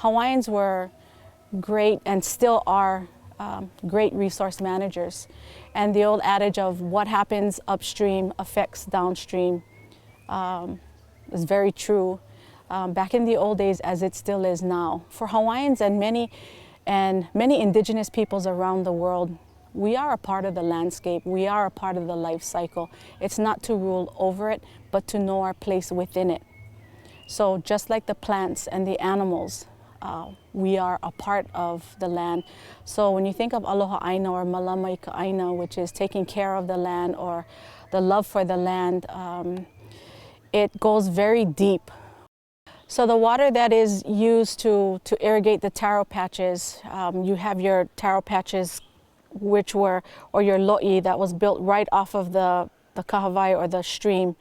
Hawaiians were great and still are great resource managers. And the old adage of what happens upstream affects downstream is very true back in the old days as it still is now. For Hawaiians and many indigenous peoples around the world, we are a part of the landscape. We are a part of the life cycle. It's not to rule over it, but to know our place within it. So just like the plants and the animals, we are a part of the land. So when you think of aloha aina or malama ika aina, which is taking care of the land or the love for the land, it goes very deep. So the water that is used to irrigate the taro patches, you have your taro patches or your lo'i that was built right off of the kahawai or the stream.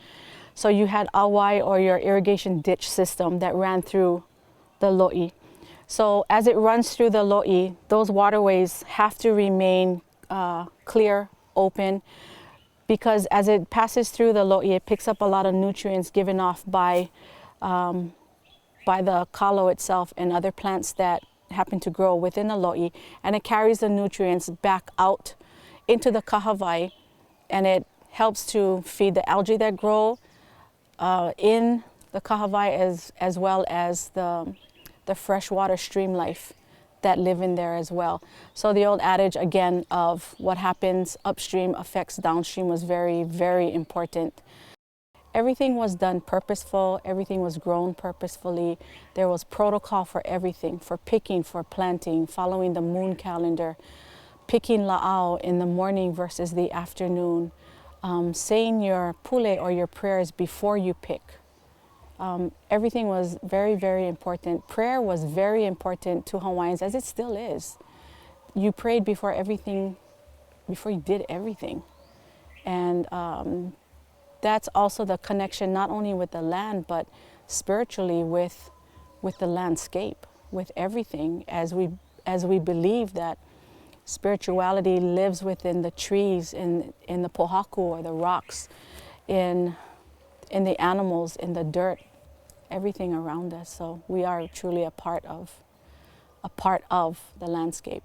So you had awai or your irrigation ditch system that ran through the lo'i. So as it runs through the lo'i, those waterways have to remain clear, open, because as it passes through the lo'i, it picks up a lot of nutrients given off by the kalo itself and other plants that happen to grow within the lo'i, and it carries the nutrients back out into the kahawai, and it helps to feed the algae that grow in the kahawai as well as the freshwater stream life that live in there as well. So the old adage again of what happens upstream affects downstream was very, very important. Everything was done purposeful, everything was grown purposefully. There was protocol for everything, for picking, for planting, following the moon calendar, picking la'au in the morning versus the afternoon, saying your pule or your prayers before you pick. Everything was very, very important. Prayer was very important to Hawaiians, as it still is. You prayed before everything, before you did everything. And that's also the connection not only with the land, but spiritually with the landscape, with everything, as we believe that spirituality lives within the trees, in the pohaku or the rocks, in the animals, in the dirt, everything around us. So we are truly a part of the landscape.